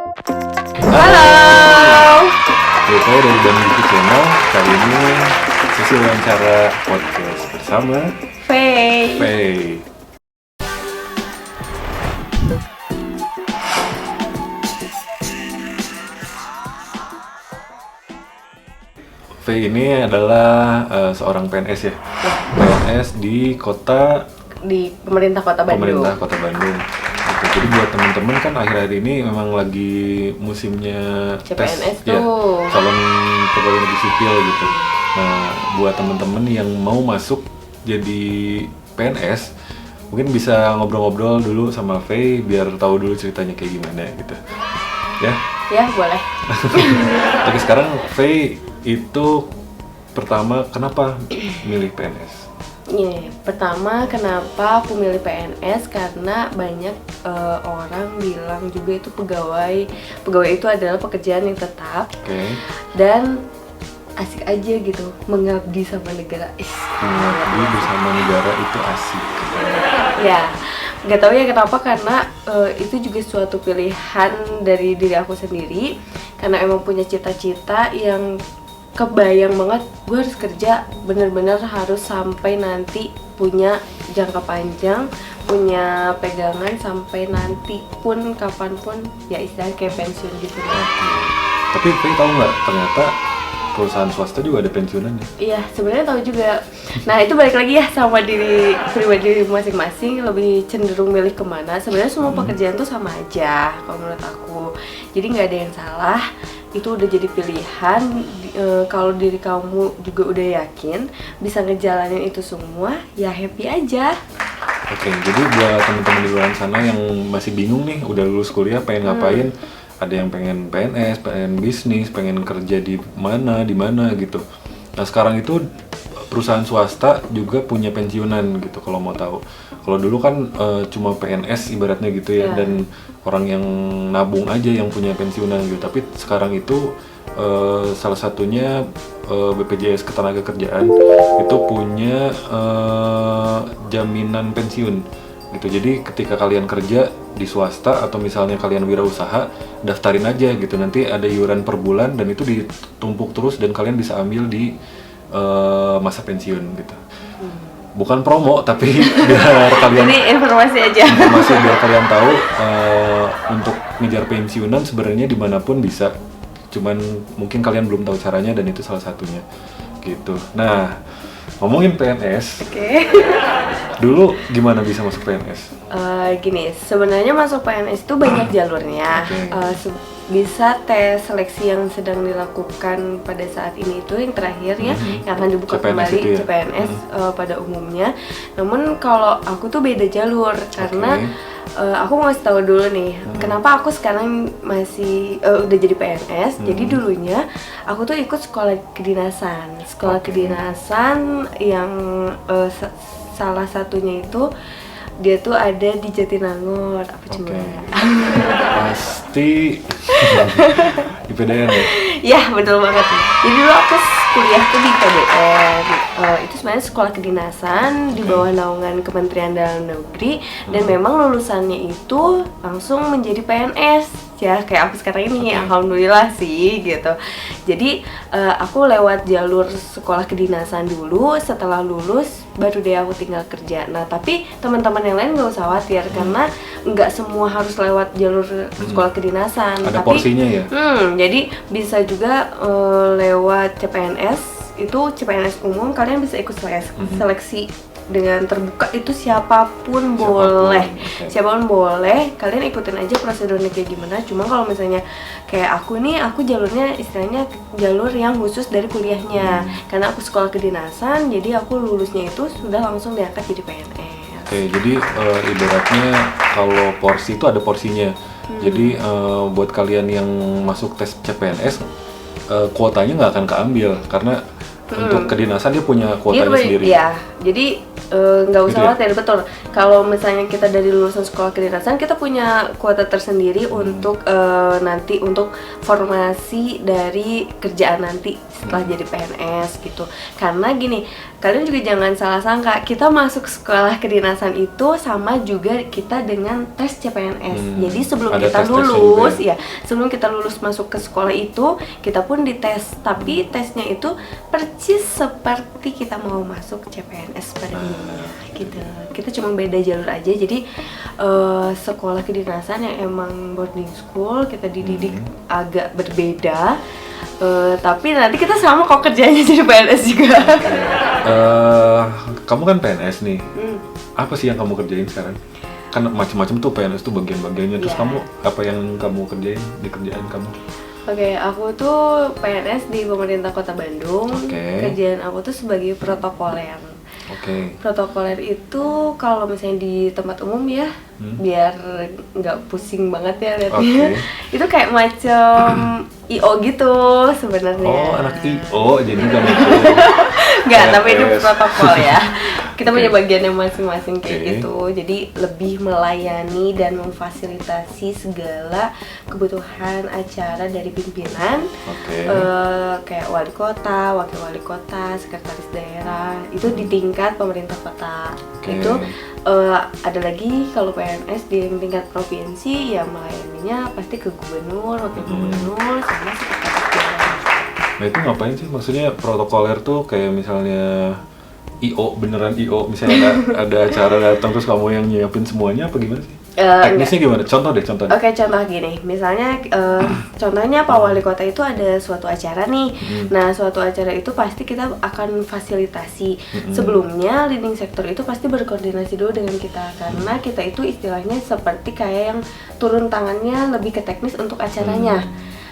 Halo. Saya dari Bandung Beauty Channel. Kali ini sesi wawancara podcast bersama Faye. Faye. Faye ini adalah seorang PNS ya. PNS di Di pemerintah Kota Bandung. Kota Bandung. Oke, jadi buat teman-teman kan akhir-akhir ini memang lagi musimnya CPNS tes ya, tuh. calon pegawai negeri sipil gitu. Nah, buat teman-teman yang mau masuk jadi PNS, mungkin bisa ngobrol-ngobrol dulu sama Faye biar tahu dulu ceritanya kayak gimana gitu. Ya. Ya, boleh. Tapi sekarang Faye itu pertama kenapa milih PNS? Pertama kenapa aku milih PNS karena banyak orang bilang juga itu pegawai itu adalah pekerjaan yang tetap. Oke. Dan asik aja gitu, mengabdi sama negara. Mengabdi bersama negara itu asik. Ya, nggak tahu ya kenapa, karena itu juga suatu pilihan dari diri aku sendiri, karena emang punya cita-cita yang kebayang banget gue harus kerja bener-bener harus sampai nanti punya jangka panjang, punya pegangan sampai nanti pun kapanpun ya istilahnya kayak pensiun gitu. Tapi Faye tahu nggak ternyata perusahaan swasta juga ada pensiunannya? Iya, sebenarnya tahu juga. Nah, itu balik lagi ya sama diri pribadi masing-masing, lebih cenderung milih kemana. Sebenarnya semua pekerjaan tuh sama aja kalau menurut aku. Jadi nggak ada yang salah. Itu udah jadi pilihan. Kalau diri kamu juga udah yakin bisa ngejalanin itu semua, ya happy aja. Oke, jadi buat teman-teman di luar sana yang masih bingung nih, udah lulus kuliah pengen ngapain, ada yang pengen PNS, pengen bisnis, pengen kerja di mana gitu. Nah, sekarang itu perusahaan swasta juga punya pensiunan gitu kalau mau tahu. Kalau dulu kan cuma PNS ibaratnya gitu ya, dan orang yang nabung aja yang punya pensiunan gitu. Tapi sekarang itu salah satunya BPJS Ketenagakerjaan itu punya jaminan pensiun gitu. Jadi ketika kalian kerja di swasta atau misalnya kalian wirausaha, daftarin aja gitu, nanti ada iuran per bulan dan itu ditumpuk terus dan kalian bisa ambil di masa pensiun gitu. Bukan promo tapi biar kalian Ini informasi aja. informasi biar kalian tahu untuk ngejar pensiunan sebenarnya dimanapun bisa, cuman mungkin kalian belum tahu caranya dan itu salah satunya gitu. Nah, ngomongin PNS, Oke. dulu gimana bisa masuk PNS? Gini, sebenarnya masuk PNS itu banyak jalurnya. Bisa tes seleksi yang sedang dilakukan pada saat ini itu yang terakhir ya, yang akan dibuka CPNS kembali itu ya? CPNS pada umumnya. Namun kalau aku tuh beda jalur karena aku mau kasih tahu dulu nih, kenapa aku sekarang masih udah jadi PNS. Jadi dulunya aku tuh ikut sekolah kedinasan. Sekolah kedinasan yang salah satunya itu dia tuh ada di Jatinangor. Apa coba? Pasti IPDN ya? Ya, betul banget. Jadi dulu aku kuliah tuh di PDN. Itu sebenarnya sekolah kedinasan di bawah naungan Kementerian Dalam Negeri, dan memang lulusannya itu langsung menjadi PNS. Ya, kayak aku sekarang ini, alhamdulillah sih gitu. Jadi aku lewat jalur sekolah kedinasan dulu, setelah lulus baru deh aku tinggal kerja. Nah, tapi teman-teman yang lain nggak usah khawatir karena nggak semua harus lewat jalur sekolah kedinasan. Ada tapi, porsinya ya? Jadi bisa juga lewat CPNS, itu CPNS umum, kalian bisa ikut seleksi dengan terbuka, itu siapapun boleh. Siapapun boleh, kalian ikutin aja prosedurnya kayak gimana. Cuma kalau misalnya kayak aku nih, aku jalurnya istilahnya jalur yang khusus dari kuliahnya. Karena aku sekolah kedinasan, jadi aku lulusnya itu sudah langsung diangkat jadi PNS. Oke, jadi ibaratnya kalau porsi itu ada porsinya. Jadi buat kalian yang masuk tes CPNS, kuotanya nggak akan keambil karena untuk kedinasan dia punya kuotanya sendiri. Iya, jadi nggak usah Gitu ya? khawatir, betul. Kalau misalnya kita dari lulusan sekolah kedinasan, kita punya kuota tersendiri untuk nanti untuk formasi dari kerjaan nanti setelah jadi PNS gitu. Karena gini, kalian juga jangan salah sangka, kita masuk sekolah kedinasan itu sama juga kita dengan tes CPNS. Jadi sebelum Ada kita tes-tesnya lulus, juga ya sebelum kita lulus masuk ke sekolah itu, kita pun dites. Tapi tesnya itu persis seperti kita mau masuk CPNS pada umumnya gitu. Kita cuma beda jalur aja. Jadi sekolah kedinasan yang emang boarding school, kita dididik agak berbeda. Tapi nanti kita sama kok kerjanya jadi PNS juga. Kamu kan PNS nih. Apa sih yang kamu kerjain sekarang? Kan macam-macam tuh PNS tuh bagian-bagiannya. Terus Iya. kamu apa yang kamu kerjain di kerjaan kamu? Oke, aku tuh PNS di pemerintah Kota Bandung. Oke. Kerjaan aku tuh sebagai protokoler. Oke. Protokoler itu kalau misalnya di tempat umum ya, biar nggak pusing banget ya liatnya. Itu kayak macam IO gitu sebenarnya. Oh, anak IO jadi kamu tuh. Nggak, tapi itu PNS. protokol ya. Kita Oke. punya bagiannya masing-masing kayak Oke. gitu. Jadi lebih melayani dan memfasilitasi segala kebutuhan acara dari pimpinan. Oke. Kayak wali kota, wakil wali kota, sekretaris daerah. Itu di tingkat pemerintah kota. Oke. Itu ada lagi kalau PNS di tingkat provinsi ya melayaninya pasti ke gubernur, wakil gubernur, sama sekretaris daerah. Nah itu ngapain sih? Maksudnya protokoler tuh kayak misalnya IO, beneran IO, misalnya ada acara datang terus kamu yang nyiapin semuanya apa gimana sih? Teknisnya gimana? Contoh deh, contoh. Oke, contoh gini, misalnya contohnya Pak Wali Kota itu ada suatu acara nih. Nah, suatu acara itu pasti kita akan fasilitasi. Sebelumnya leading sector itu pasti berkoordinasi dulu dengan kita karena kita itu istilahnya seperti kayak yang turun tangannya lebih ke teknis untuk acaranya.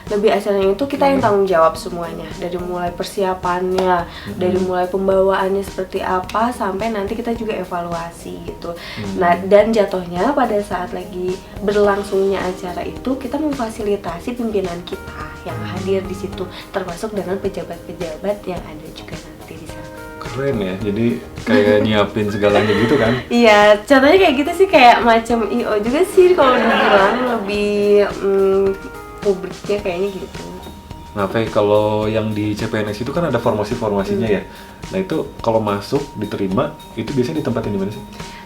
Lebih acaranya itu kita yang tanggung jawab semuanya, dari mulai persiapannya, dari mulai pembawaannya seperti apa sampai nanti kita juga evaluasi gitu. Nah, dan jatuhnya pada saat lagi berlangsungnya acara itu kita memfasilitasi pimpinan kita yang hadir di situ, termasuk dengan pejabat-pejabat yang ada juga nanti di sana. Keren ya, jadi kayak nyiapin segalanya gitu kan? Iya, contohnya kayak gitu sih, kayak macam IO juga sih kalau dibilang lebih publiknya kayaknya gitu. Nah, Faye, kalau yang di CPNS itu kan ada formasi-formasinya ya. Nah itu kalau masuk diterima itu biasanya ditempatin di mana sih?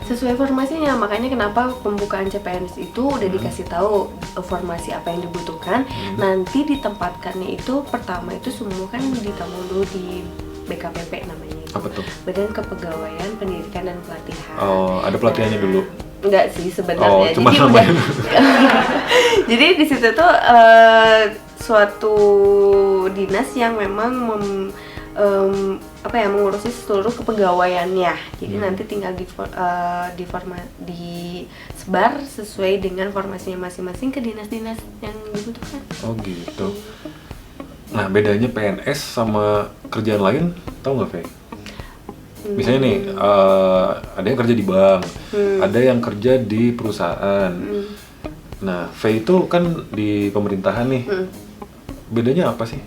Sesuai formasinya, makanya kenapa pembukaan CPNS itu udah dikasih tahu formasi apa yang dibutuhkan. Nanti ditempatkannya itu pertama itu semua kan ditampung dulu di BKPP namanya itu. Apa tuh? Badan Kepegawaian Pendidikan dan Pelatihan. Oh, ada pelatihannya dulu. Enggak sih sebenarnya. cuma Jadi namanya. jadi di situ tuh suatu dinas yang memang mengurusi seluruh kepegawaiannya. Jadi nanti tinggal disebar sesuai dengan formasinya masing-masing ke dinas-dinas yang dibutuhkan. Oh gitu. Nah bedanya PNS sama kerjaan lain, tahu nggak Faye? Misalnya nih, ada yang kerja di bank, ada yang kerja di perusahaan. Nah, Faye itu kan di pemerintahan nih. Bedanya apa sih?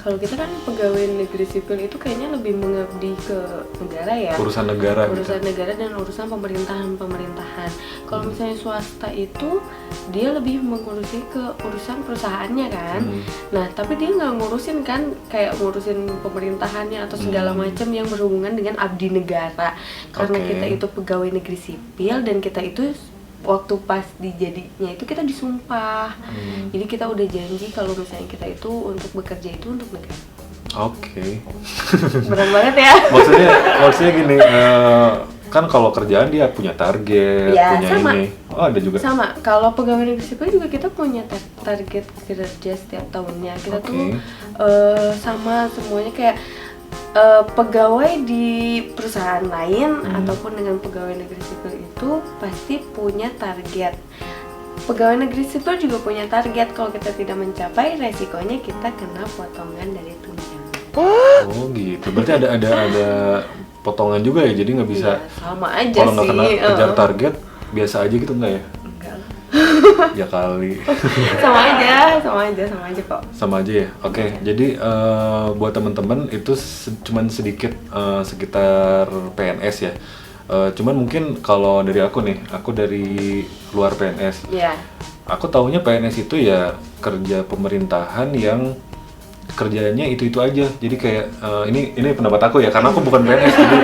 Kalau kita kan pegawai negeri sipil itu kayaknya lebih mengabdi ke negara ya. Urusan negara Urusan gitu. negara dan urusan pemerintahan. Kalau misalnya swasta itu dia lebih mengurusi ke urusan perusahaannya kan. Nah, tapi dia nggak ngurusin kan kayak ngurusin pemerintahannya atau segala macam yang berhubungan dengan abdi negara. Karena Oke. kita itu pegawai negeri sipil dan kita itu waktu pas dijadinya itu kita disumpah. Jadi kita udah janji kalau misalnya kita itu untuk bekerja itu untuk negara. Oke. Berat banget ya. Maksudnya gini, kan kalau kerjaan dia punya target, Ya, punya sama. ini. Oh ada juga. Sama, kalau pegawai negeri sipil juga kita punya target kerja setiap tahunnya. Kita tuh sama semuanya kayak pegawai di perusahaan lain ataupun dengan pegawai negeri sipil itu pasti punya target. Pegawai negeri sipil juga punya target. Kalau kita tidak mencapai, resikonya kita kena potongan dari tunjangan. Oh gitu. Berarti ada potongan juga ya. Jadi nggak bisa. Iya, sama aja Kalau nggak sih. kena kejar target, biasa aja gitu nggak ya? Enggak lah. Ya kali. Sama aja kok. Sama aja ya. Oke, jadi buat teman-teman itu cuman sedikit sekitar PNS ya. Cuman mungkin kalau dari aku nih, aku dari luar PNS. Iya. Aku taunya PNS itu ya kerja pemerintahan yang kerjanya itu aja. Jadi kayak ini pendapat aku ya, karena aku bukan PNS. Jadi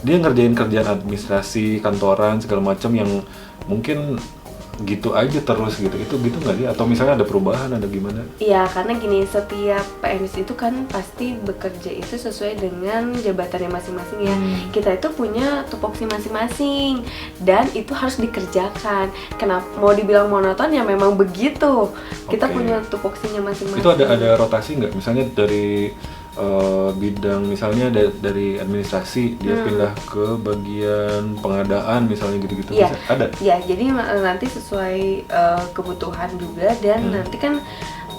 dia ngerjain kerjaan administrasi kantoran segala macam yang mungkin gitu aja terus gitu. Itu gitu nggak sih? Atau misalnya ada perubahan, ada gimana? Iya, karena gini, setiap PNS itu kan pasti bekerja itu sesuai dengan jabatannya masing-masing ya. Kita itu punya tupoksi masing-masing dan itu harus dikerjakan. Kenapa mau dibilang monoton ya memang begitu. Kita punya tupoksinya masing-masing. Itu ada rotasi nggak? Misalnya dari bidang misalnya dari administrasi dia pindah ke bagian pengadaan misalnya gitu-gitu. Iya, ada? Iya, jadi nanti sesuai kebutuhan juga dan nanti kan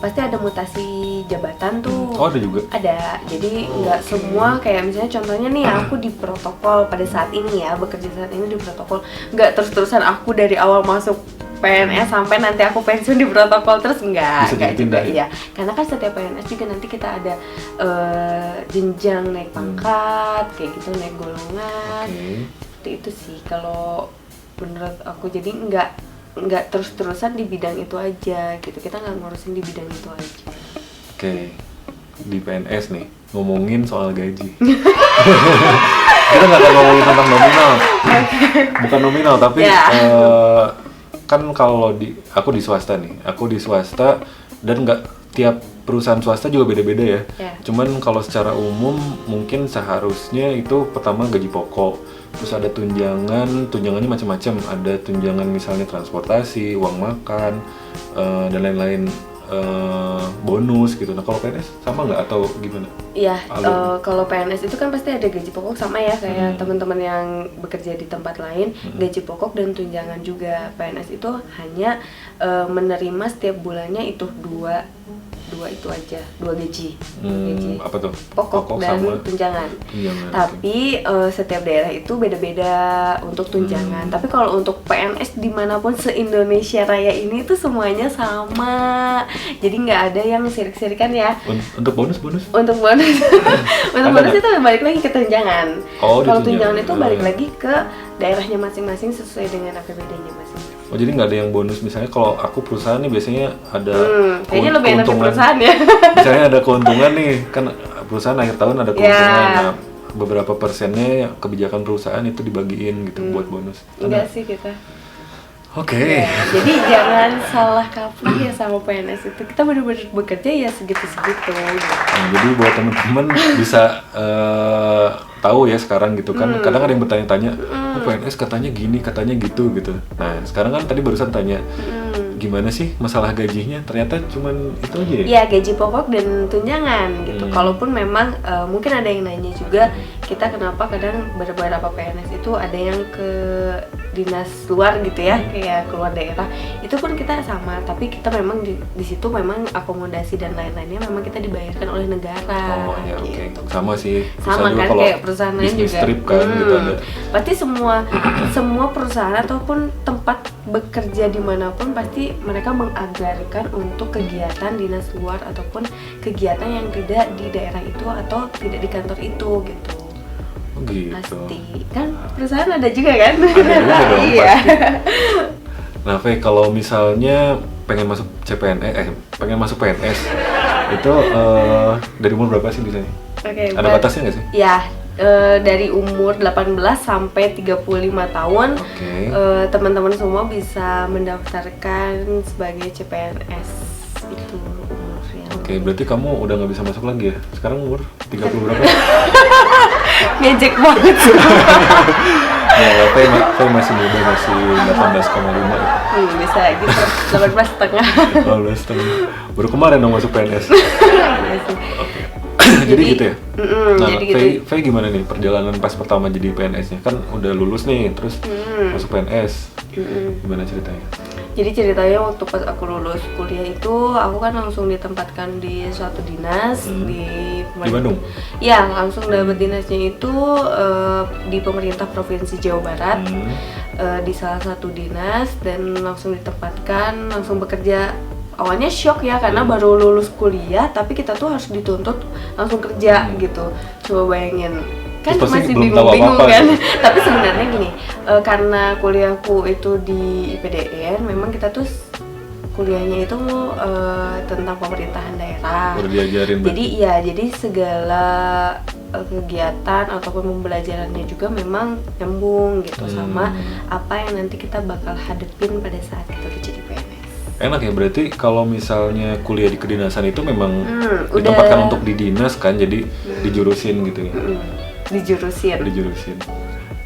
pasti ada mutasi jabatan tuh. Oh, ada juga? Ada, jadi nggak semua kayak misalnya contohnya nih aku di protokol pada saat ini ya, bekerja saat ini di protokol, nggak terus-terusan aku dari awal masuk PNS sampai nanti aku pensiun di protokol terus enggak juga iya, karena kan setiap PNS juga nanti kita ada jenjang naik pangkat kayak gitu, naik golongan. Seperti itu sih kalau menurut aku, jadi nggak terus-terusan di bidang itu aja gitu, kita nggak ngurusin di bidang itu aja. Oke. Di PNS nih ngomongin soal gaji. Kita nggak akan ngomongin tentang nominal, bukan nominal tapi kan kalau aku di swasta dan nggak tiap perusahaan swasta juga beda-beda ya. Cuman kalau secara umum mungkin seharusnya itu pertama gaji pokok, terus ada tunjangannya macam-macam, ada tunjangan misalnya transportasi, uang makan, dan lain-lain, bonus gitu. Nah kalau PNS sama nggak atau gimana? Iya, kalau PNS itu kan pasti ada gaji pokok sama ya kayak teman-teman yang bekerja di tempat lain, gaji pokok dan tunjangan juga. PNS itu hanya menerima setiap bulannya itu dua itu aja, dua gaji. Apa tuh? Pokok dan sama tunjangan. Tapi setiap daerah itu beda-beda untuk tunjangan. Tapi kalau untuk PNS dimanapun se-Indonesia Raya ini tuh semuanya sama. Jadi nggak ada yang sirik-sirikan ya. Untuk bonus? Untuk bonus itu balik lagi ke tunjangan. Kalau tunjangan itu balik lagi ke daerahnya masing-masing sesuai dengan APBD-nya masing-masing. Oh, jadi nggak ada yang bonus, misalnya kalau aku perusahaan nih biasanya ada kayaknya lebih enak ke perusahaan ya. Misalnya ada keuntungan nih, kan perusahaan akhir tahun ada keuntungan. Nah, beberapa persennya kebijakan perusahaan itu dibagiin gitu buat bonus. Enggak sih kita. Oke. Jadi jangan salah kaprah ya sama PNS itu. Kita benar-benar bekerja ya segitu-segitu. Nah, jadi buat teman-teman bisa tahu ya sekarang gitu kan. Kadang ada yang bertanya-tanya, PNS katanya gini, katanya gitu. Nah, sekarang kan tadi barusan tanya, gimana sih masalah gajinya? Ternyata cuman itu aja ya? Iya, gaji pokok dan tunjangan gitu. Kalaupun memang mungkin ada yang nanya juga, kita kenapa kadang beberapa PNS itu ada yang ke dinas luar gitu ya, kayak keluar daerah. Itu pun kita sama, tapi kita memang di situ memang akomodasi dan lain-lainnya memang kita dibayarkan oleh negara. Oh ya, gitu. Oke. Sama sih. Sama kan kayak perusahaan lain juga. Trip kan gitu ada. Pasti semua perusahaan ataupun tempat bekerja dimanapun pasti mereka menganggarkan untuk kegiatan dinas luar ataupun kegiatan yang tidak di daerah itu atau tidak di kantor itu gitu. Oh, gitu. Pasti kan perusahaan ada juga kan? Ada juga dong, iya. pasti. Nah, Fe, kalau misalnya pengen masuk PNS itu dari umur berapa sih biasanya? Ada batasnya nggak sih? Ya, dari umur 18 sampai 35 tahun. Teman-teman semua bisa mendaftarkan sebagai CPNS itu umurnya. Oke, berarti kamu udah nggak bisa masuk lagi ya? Sekarang umur 30 berapa? Ngejek banget. Ya, Fe masih muda, masih 18,5 ya. Bisa gitu, 18,5. 18,5. Baru kemarin dong masuk PNS. Oke. Jadi gitu ya? Nah, Fe gimana nih perjalanan pas pertama jadi PNS-nya? Kan udah lulus nih, terus masuk PNS. Gimana ceritanya? Jadi ceritanya waktu pas aku lulus kuliah itu, aku kan langsung ditempatkan di suatu dinas Di di Bandung? Ya, langsung dapat dinasnya itu di pemerintah Provinsi Jawa Barat, di salah satu dinas, dan langsung ditempatkan, langsung bekerja. Awalnya shock ya, karena baru lulus kuliah, tapi kita tuh harus dituntut langsung kerja gitu. Coba bayangin, kan Terus pasti masih belum tahu bingung-bingung apa-apa kan. gitu. Tapi sebenarnya gini, karena kuliahku itu di IPDN, memang kita tuh kuliahnya itu tentang pemerintahan daerah. Udah diajarin Jadi iya, jadi segala kegiatan ataupun pembelajarannya juga memang nyambung gitu sama apa yang nanti kita bakal hadepin pada saat kita kerja di PNS. Enak ya, berarti kalau misalnya kuliah di kedinasan itu memang udah ditempatkan untuk di dinas kan, jadi dijurusin gitu ya. Dijurusin.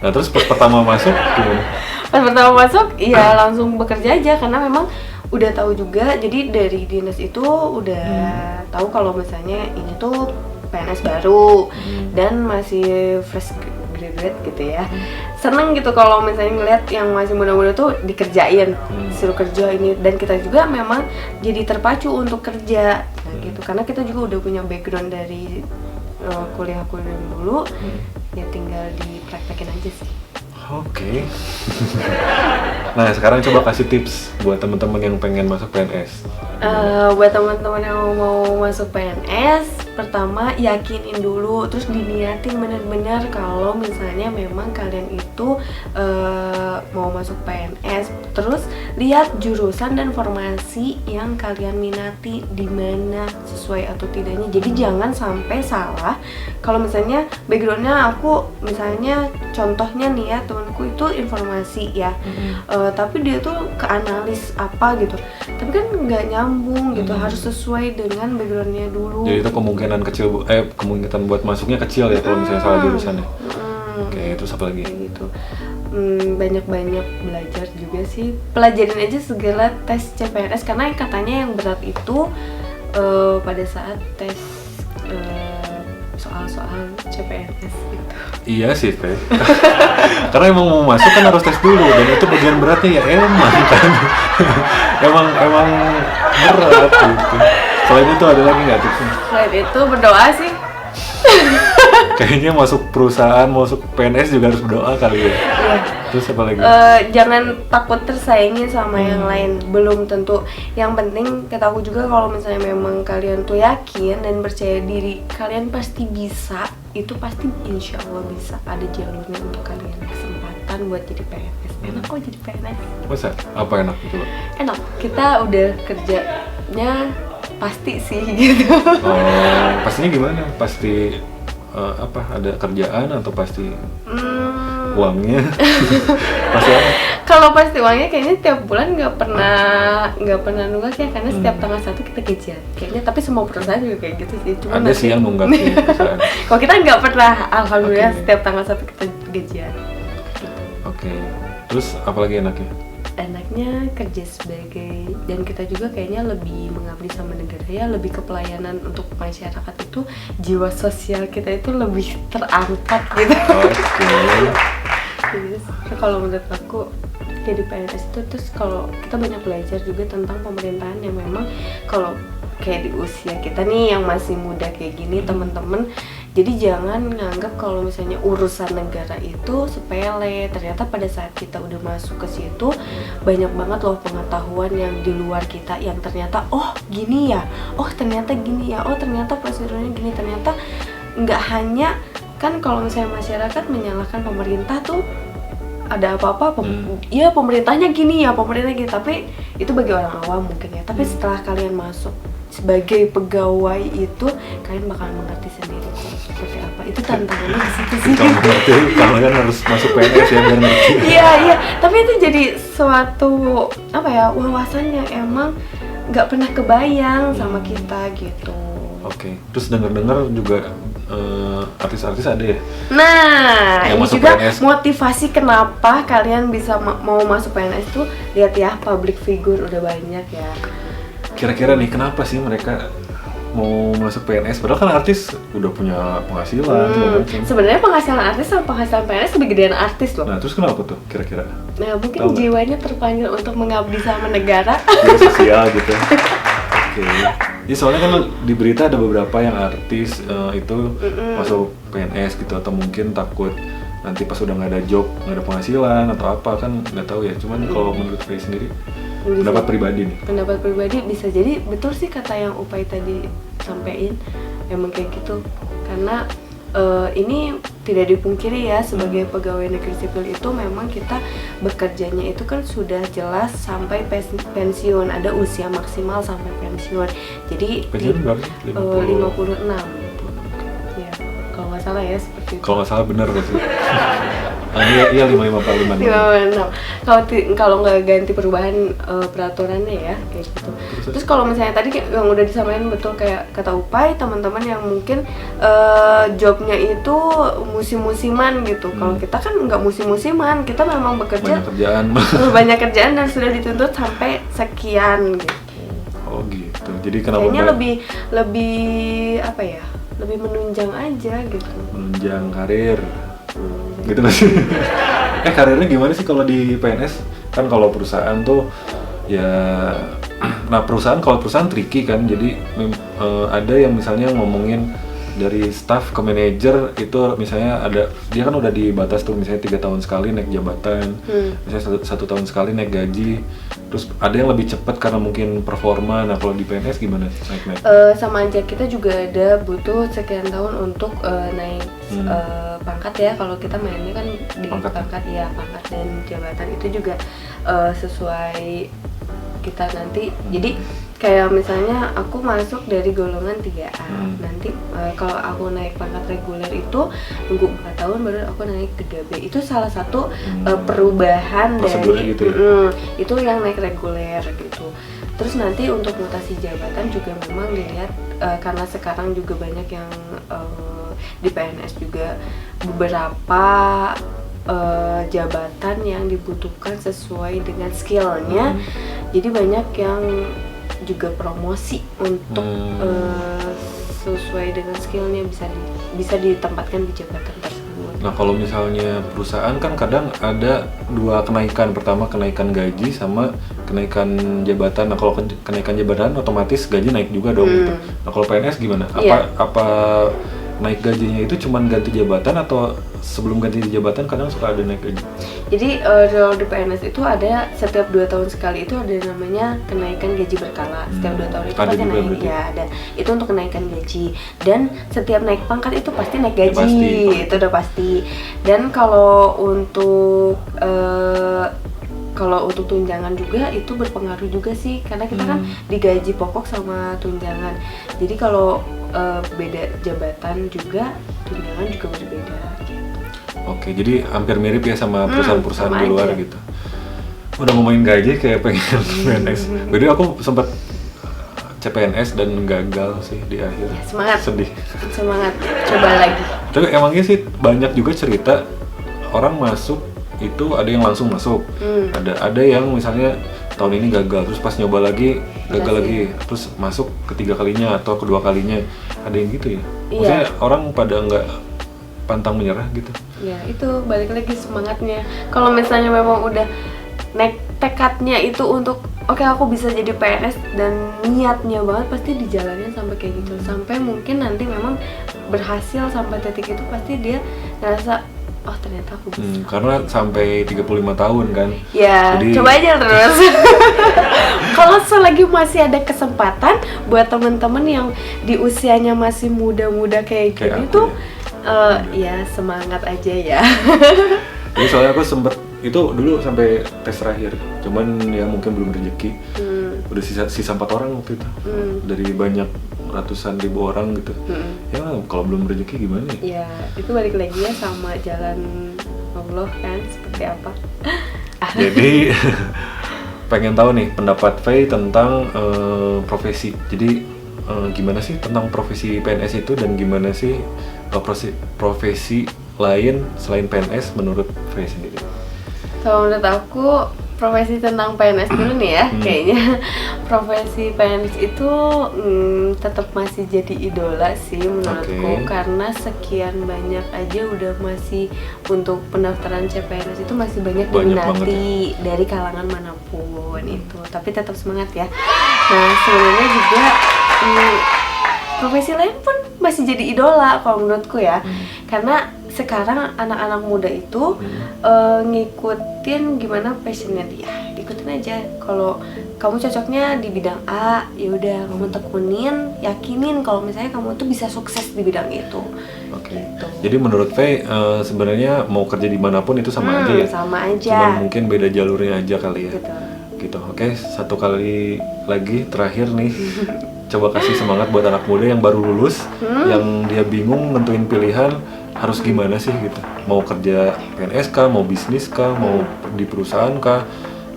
Nah terus pas pertama masuk gimana? Pas pertama masuk, iya langsung bekerja aja karena memang udah tahu juga. Jadi dari dinas itu udah tahu kalau misalnya ini tuh PNS baru dan masih fresh graduate gitu ya. Seneng gitu kalau misalnya ngeliat yang masih muda-muda tuh dikerjain, suruh kerja ini, dan kita juga memang jadi terpacu untuk kerja gitu karena kita juga udah punya background dari kuliah dulu, ya tinggal dipraktekin aja sih. Oke. Nah sekarang coba kasih tips buat teman-teman yang pengen masuk PNS. Buat teman-teman yang mau masuk PNS, pertama yakinin dulu, terus diniatin benar-benar kalau misalnya memang kalian itu mau masuk PNS, terus lihat jurusan dan formasi yang kalian minati di mana sesuai atau tidaknya. Jadi jangan sampai salah. Kalau misalnya backgroundnya aku, misalnya contohnya nih ya, temanku itu informasi ya, tapi dia tuh ke analis apa gitu, tapi kan nggak nyambung gitu, harus sesuai dengan backgroundnya dulu. Jadi itu kemungkinan kemungkinan buat masuknya kecil ya kalau misalnya salah jurusannya. Oke, terus apa lagi? Kayak gitu. Banyak-banyak belajar juga sih, pelajarin aja segala tes CPNS karena katanya yang berat itu pada saat tes soal-soal CPNS gitu. Iya sih Teh. Karena emang mau masuk kan harus tes dulu, dan itu bagian beratnya ya emang kan. emang berat gitu. Selain itu ada lagi nggak tipsnya? Selain itu berdoa sih. Kayaknya masuk perusahaan, masuk PNS juga harus berdoa kali ya. Iya. Terus apa lagi? Jangan takut tersaingi sama yang lain, belum tentu. Yang penting kata aku juga, kalau misalnya memang kalian tuh yakin dan percaya diri, kalian pasti bisa. Itu pasti insya Allah bisa, ada jalurnya untuk kalian, kesempatan buat jadi PNS. Enak kok jadi PNS. Masa? Apa enak coba? Enak, kita udah kerjanya pasti sih gitu. Oh, pastinya gimana? Pasti apa? Ada kerjaan atau pasti uangnya? Pasti apa? Kalau pasti uangnya kayaknya tiap bulan nggak pernah nunggak ya, karena setiap tanggal 1 kita gajian kayaknya, tapi semua perusahaan juga kayak gitu sih. Cuma Ada sih yang nunggak sih perusahaan. kalau kita nggak pernah, alhamdulillah. Oke. Setiap tanggal 1 kita gajian gitu. Oke. Terus apa lagi enaknya? Enaknya kerja sebagai, dan kita juga kayaknya lebih mengabdi sama negara ya, lebih ke pelayanan untuk masyarakat, itu jiwa sosial kita itu lebih terangkat gitu. Oke. Jadi kalau menurut aku jadi PNS itu, terus kalau kita banyak belajar juga tentang pemerintahan yang memang kalau kayak di usia kita nih yang masih muda kayak gini teman-teman, jadi jangan nganggap kalau misalnya urusan negara itu sepele. Ternyata pada saat kita udah masuk ke situ banyak banget loh pengetahuan yang di luar kita, yang ternyata oh gini ya, oh ternyata gini ya, oh ternyata prosedurnya gini. Ternyata nggak hanya kan kalau misalnya masyarakat menyalahkan pemerintah tuh ada apa-apa, ya pemerintahnya gini ya, pemerintah gini, tapi itu bagi orang awam mungkin ya. Tapi setelah kalian masuk sebagai pegawai itu, kalian bakal mengerti sendiri kok seperti apa. Itu tantangannya di situ sih. Kamu ngerti, kamu kan harus masuk PNS ya biar ngerti. Iya, tapi itu jadi suatu apa ya, wawasan yang emang nggak pernah kebayang sama kita gitu. Oke. Terus dengar-dengar juga artis-artis ada ya? Nah, yang ini masuk juga PNS. motivasi kenapa kalian bisa mau masuk PNS tuh. Lihat ya, public figure udah banyak ya. Kira-kira nih kenapa sih mereka mau masuk PNS, padahal kan artis udah punya penghasilan segala macam. Sebenarnya penghasilan artis sama penghasilan PNS lebih gedean artis loh. Nah terus kenapa tuh kira-kira? Nah mungkin Tahu nggak? jiwanya terpanggil untuk mengabdi sama negara. Dia sosial gitu. Oke. Jadi soalnya kan di berita ada beberapa yang artis itu masuk PNS gitu, atau mungkin takut nanti pas udah nggak ada job, nggak ada penghasilan atau apa, kan nggak tahu ya. Cuman kalau menurut Faye sendiri, pendapat pribadi nih. Pendapat pribadi bisa jadi betul sih kata yang Upay tadi sampein, emang kayak gitu. Karena ini tidak dipungkiri ya, sebagai pegawai negeri sipil itu memang kita bekerjanya itu kan sudah jelas sampai pensiun, ada usia maksimal sampai pensiun. Jadi Pensiun berapa? 56 ya, kalau nggak salah ya seperti itu. Kalau nggak salah bener gitu. Iya 55 Kalau nggak ganti perubahan peraturannya ya kayak gitu. Terus kalau misalnya tadi yang udah disampaikan betul kayak kata Upay, teman-teman yang mungkin jobnya itu musim-musiman gitu. Kalau kita kan nggak musim-musiman, kita memang bekerja banyak kerjaan dan sudah dituntut sampai sekian gitu. Oh gitu. Jadi kenapa? Kayaknya lebih apa ya? Lebih menunjang aja gitu. Menunjang karir. Gitu nggak sih? Karirnya gimana sih kalau di PNS? Kan kalau perusahaan tuh ya, nah kalau perusahaan tricky kan, jadi ada yang misalnya ngomongin dari staff ke manajer itu, misalnya ada, dia kan udah dibatas tuh, misalnya 3 tahun sekali naik jabatan, misalnya 1 tahun sekali naik gaji, terus ada yang lebih cepat karena mungkin performa. Nah kalau di PNS gimana naik? Sama aja, kita juga ada butuh sekian tahun untuk naik pangkat ya. Kalau kita mainnya kan di pangkat ya, pangkat dan jabatan itu juga sesuai kita nanti. Jadi kayak misalnya aku masuk dari golongan 3A, nanti kalau aku naik pangkat reguler itu nunggu 4 tahun baru aku naik 3B. Itu salah satu perubahan dari gitu ya? itu yang naik reguler gitu. Terus nanti untuk mutasi jabatan juga memang dilihat karena sekarang juga banyak yang di PNS juga beberapa jabatan yang dibutuhkan sesuai dengan skillnya. Jadi banyak yang juga promosi untuk sesuai dengan skillnya bisa ditempatkan di jabatan tersebut. Nah kalau misalnya perusahaan kan kadang ada 2 kenaikan, pertama kenaikan gaji sama kenaikan jabatan. Nah kalau kenaikan jabatan otomatis gaji naik juga dong gitu. Nah kalau PNS gimana? Apa naik gajinya itu cuman ganti jabatan, atau sebelum ganti jabatan kadang suka ada naik gaji? Jadi kalau di PNS itu ada setiap 2 tahun sekali itu ada namanya kenaikan gaji berkala. Setiap 2 tahun itu ada pasti naik, berarti? ya ada. Itu untuk kenaikan gaji. Dan setiap naik pangkat itu pasti naik gaji. Pasti. Itu udah pasti. Dan kalau untuk tunjangan juga itu berpengaruh juga sih, karena kita kan digaji pokok sama tunjangan. Jadi kalau beda jabatan juga tunjangan juga berbeda gitu. Oke, jadi hampir mirip ya sama perusahaan-perusahaan di luar aja. gitu. Udah ngomongin gaji kayak pengen PNS. Jadi aku sempat CPNS dan gagal sih di akhir. Ya, semangat. Sedih. Semangat, coba lagi. Tapi emangnya sih banyak juga cerita orang masuk itu, ada yang langsung masuk, ada yang misalnya tahun ini gagal, terus pas nyoba lagi gagal lagi, terus masuk ketiga kalinya atau kedua kalinya, ada yang gitu ya. Maksudnya orang pada nggak pantang menyerah gitu. Ya itu balik lagi semangatnya. Kalau misalnya memang udah naik tekadnya itu untuk oke, aku bisa jadi PNS dan niatnya banget, pasti dijalanin sampai kayak gitu, sampai mungkin nanti memang berhasil sampai titik itu, pasti dia ngerasa oh ternyata aku bisa. Karena sampai 35 tahun kan. Ya, jadi, coba aja terus. Kalau selagi masih ada kesempatan buat teman-teman yang di usianya masih muda-muda kayak gini tuh ya semangat aja ya. Jadi soalnya aku sempet itu dulu sampai tes terakhir, cuman ya mungkin belum rezeki. Udah sisa 4 orang waktu itu, dari banyak ratusan ribu orang gitu. Ya kalau belum rezeki gimana ya? Ya itu balik lagi ya sama jalan Allah kan seperti apa. Jadi pengen tahu nih pendapat Faye tentang profesi. Jadi gimana sih tentang profesi PNS itu, dan gimana sih profesi lain selain PNS menurut Faye sendiri? Kalau menurut aku profesi tentang PNS dulu nih ya, kayaknya profesi PNS itu tetap masih jadi idola sih menurutku, karena sekian banyak aja udah masih untuk pendaftaran CPNS itu masih banyak diminati dari kalangan manapun itu, tapi tetap semangat ya. Nah sebenarnya juga profesi lain pun masih jadi idola kalau menurutku ya, karena sekarang anak-anak muda itu ngikutin gimana passionnya dia, ikutin aja. Kalau kamu cocoknya di bidang A, ya udah kamu tekunin, yakinin kalau misalnya kamu tuh bisa sukses di bidang itu. Gitu. Jadi menurut Faye sebenarnya mau kerja dimanapun itu sama aja ya? Sama aja. Cuman mungkin beda jalurnya aja kali ya. Gitu. Oke, satu kali lagi terakhir nih. Coba kasih semangat buat anak muda yang baru lulus, yang dia bingung nentuin pilihan harus gimana sih gitu. Mau kerja PNS kah, mau bisnis kah, mau di perusahaan kah,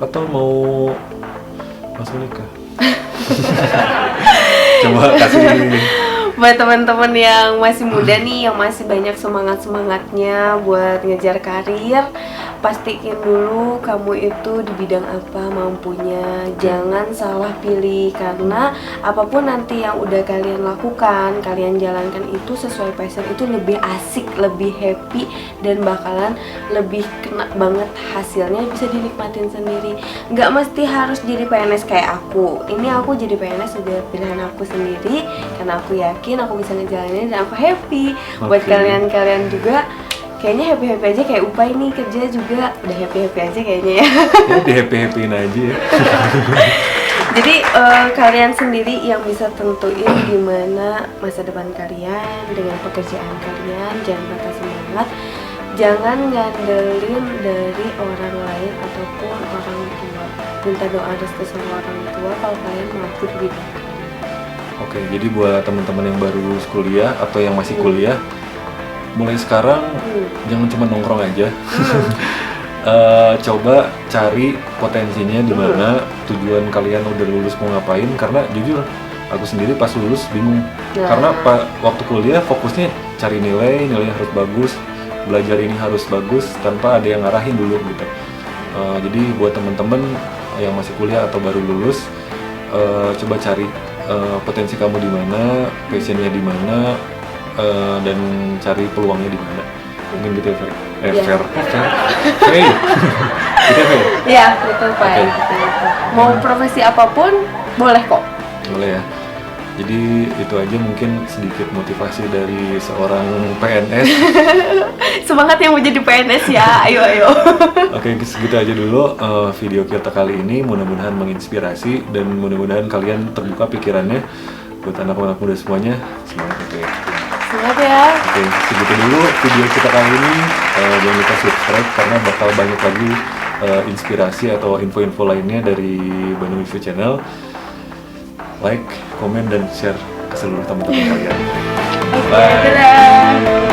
atau mau masuk nikah. Coba kasih buat teman-teman yang masih muda nih, yang masih banyak semangatnya buat ngejar karir, pastiin dulu kamu itu di bidang apa mampunya. Jangan salah pilih, karena apapun nanti yang udah kalian lakukan, kalian jalankan itu sesuai passion, itu lebih asik, lebih happy, dan bakalan lebih kena banget hasilnya, bisa dinikmatin sendiri. Nggak mesti harus jadi PNS kayak aku. Ini aku jadi PNS udah pilihan aku sendiri, karena aku yakin aku bisa ngejalanin dan aku happy. Buat kalian-kalian juga kayaknya happy-happy aja kayak Upay nih, kerja juga udah happy-happy aja kayaknya ya. Ya di happy-happyin aja ya. Jadi kalian sendiri yang bisa tentuin gimana masa depan kalian dengan pekerjaan kalian. Jangan patah semangat, jangan ngandelin dari orang lain ataupun orang tua. Minta doa restu sama orang tua kalau kalian mampu di bidang kalian. Oke, jadi buat teman-teman yang baru lulus kuliah atau yang masih kuliah, mulai sekarang jangan cuma nongkrong aja. Coba cari potensinya di mana, tujuan kalian udah lulus mau ngapain. Karena jujur aku sendiri pas lulus bingung, karena waktu kuliah fokusnya cari nilai harus bagus, belajar ini harus bagus tanpa ada yang ngarahin dulu gitu. Jadi buat teman-teman yang masih kuliah atau baru lulus, coba cari potensi kamu di mana, passionnya di mana, dan cari peluangnya di mana. Mungkin gitu ya, Fer. Hey. Gitu ya, Fer. Iya, betul Pak. Mau profesi apapun boleh kok. Boleh ya. Jadi itu aja mungkin sedikit motivasi dari seorang PNS. Semangat yang mau jadi PNS ya, ayo. Oke, segitu aja dulu video kita kali ini. Mudah-mudahan menginspirasi dan mudah-mudahan kalian terbuka pikirannya. Buat anak-anak muda semuanya, semangat ya. Semangat ya. Oke, segitu dulu video kita kali ini. Jangan lupa subscribe karena bakal banyak lagi inspirasi atau info-info lainnya dari Bandung Review Channel. Like, komen, dan share ke seluruh teman-teman kalian. Bye.